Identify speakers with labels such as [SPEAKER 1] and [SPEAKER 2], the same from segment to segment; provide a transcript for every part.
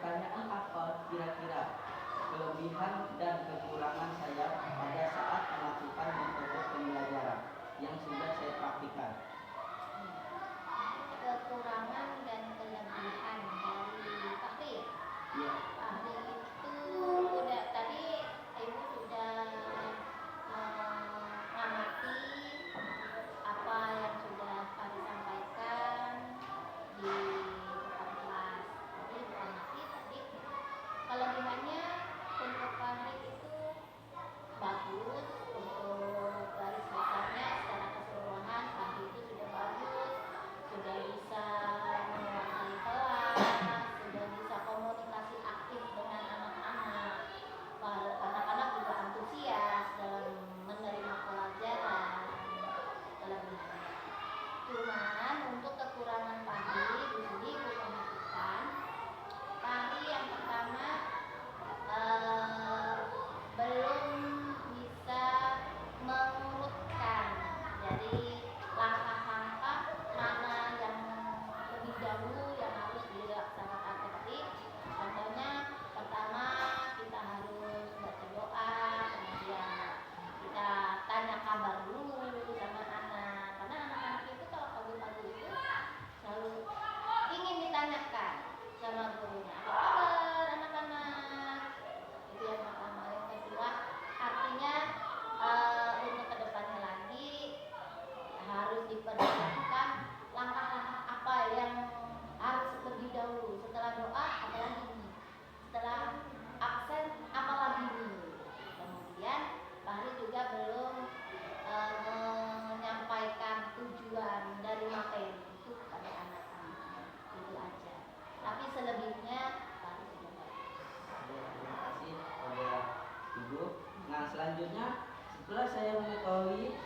[SPEAKER 1] pertanyaan apa kira-kira kelebihan dan kekurangan saya pada saat melakukan metode pembelajaran yang sudah saya praktikkan?
[SPEAKER 2] Kekurangan dan kelebihan dari Fahri ya?
[SPEAKER 1] Iya.
[SPEAKER 2] Fahri itu udah tadi Ibu sudah mengamati apa yang sudah Fahri sampaikan di depan kelas. Jadi mengamati tadi kelebihannya untuk Fahri itu bagus, untuk garis besarnya secara keseluruhan Fahri itu sudah bagus, sudah bisa menguasai kelas, sudah bisa komunikasi aktif dengan anak-anak. Anak-anak juga antusias dalam menerima pelajaran. Kelebihannya. Cuman untuk kekurangan Fahri di sini Ibu perhatikan, Fahri yang pertama belum bisa mengurutkan. Jadi langkah-langkah mana yang lebih dahulu yang harus dilaksanakan seperti contohnya pertama kita harus baca doa, kemudian kita tanya kabar dulu sama anak, karena anak-anak itu kalau pagi-pagi itu selalu ingin ditanyakan sama gurunya, apa kabar anak-anak, itu yang pertama. Yang kedua artinya untuk kedepannya lagi harus dipersiapkan langkah-langkah apa yang harus lebih dahulu setelah doa, apalagi ini setelah absen, apalagi ini. Kemudian Fahri juga belum menyampaikan tujuan dari materi itu kepada anak-anak, itu aja. Tapi selebihnya Fahri sudah bagus.
[SPEAKER 1] Terima kasih kepada Ibu. Nah, selanjutnya setelah saya mengetahui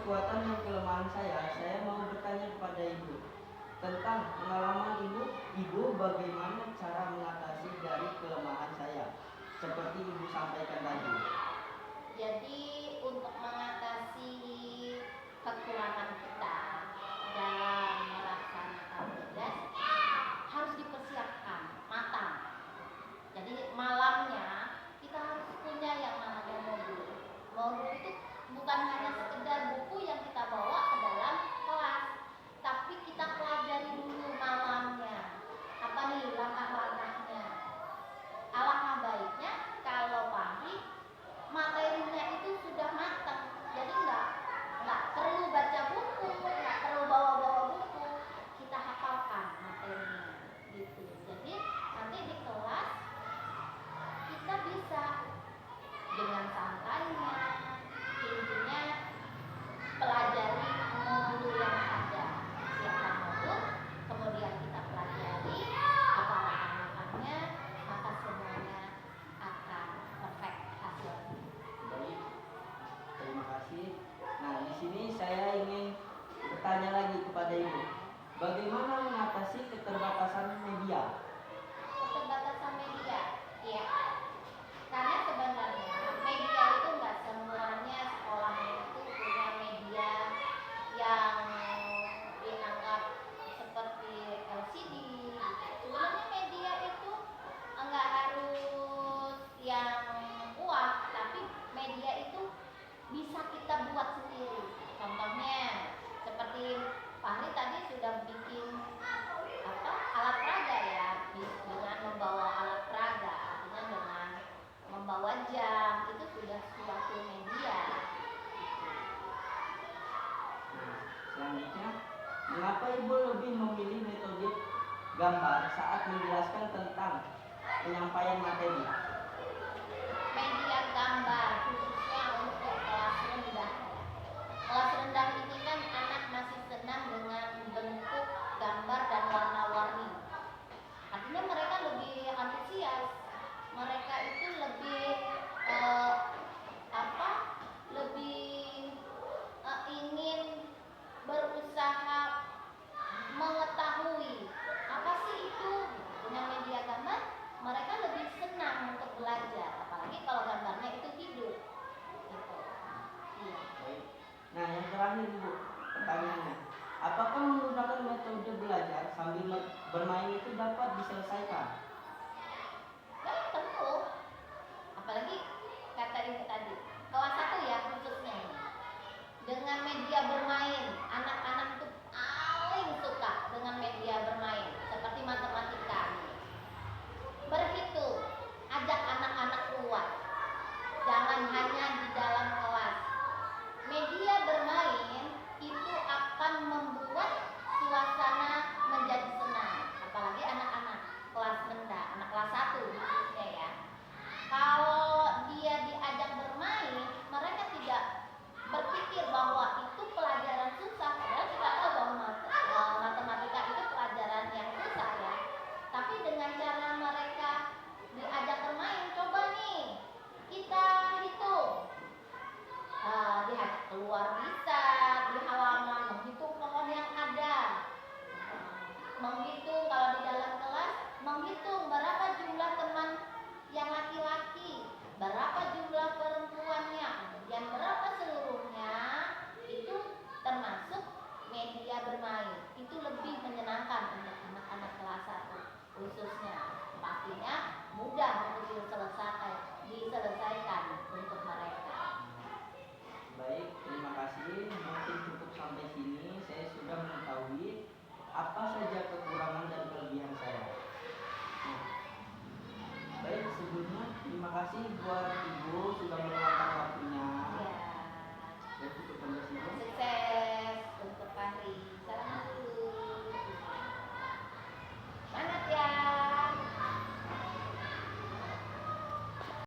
[SPEAKER 1] kekuatan dan kelemahan saya mau bertanya kepada Ibu tentang pengalaman Ibu bagaimana cara mengatasi dari kelemahan saya seperti Ibu sampaikan tadi.
[SPEAKER 2] Jadi untuk mengatasi kekurangan kita dalam melaksanakan tugas harus dipersiapkan matang. Jadi malamnya kita harus punya yang namanya modul. Modul itu bukan hanya sekedar buku yang kita bawa ke dalam kelas, tapi kita pelajari dulu malamnya. Apa nih langkah-langkahnya? Alangkah baiknya kalau Fahri materinya itu sudah matang, jadi nggak perlu baca buku, nggak perlu bawa-bawa buku, kita hafalkan materinya gitu. Jadi nanti di kelas kita bisa dengan santainya, intinya pelajari modul yang ada, siapkan modul, kemudian kita pelajari apa langkah-langkahnya, maka semuanya akan perfect hasilnya.
[SPEAKER 1] Baik, terima kasih. Nah, di sini saya ingin bertanya lagi kepada Ibu, bagaimana mengatasi keterbatasan media?
[SPEAKER 2] Keterbatasan media, ya. Karena sebenarnya media itu nggak semuanya sekolahnya itu punya media yang dianggap seperti LCD. Sebenarnya media itu nggak harus yang wah, tapi media itu bisa kita buat sendiri. Contohnya seperti Fahri tadi sudah bikin alat peraga ya, dengan membawa alat peraga, artinya dengan membawa jam, itu sudah suatu media.
[SPEAKER 1] Nah, selanjutnya, mengapa Ibu lebih memilih metode gambar saat menjelaskan tentang penyampaian materi?
[SPEAKER 2] Media gambar khususnya untuk kelas rendah. Kelas rendah ini kan anak masih senang dengan bentuk gambar dan warna-warni. Artinya mereka lebih antusias, mereka itu lebih lebih ingin berusaha mengetahui apa sih itu. Dengan media gambar mereka lebih senang untuk belajar, apalagi kalau gambarnya itu hidup gitu. Iya.
[SPEAKER 1] Nah, yang terakhir Ibu, apa saja kekurangan dan kelebihan saya. Nah, baik, sebelumnya terima kasih buat Ibu sudah meluangkan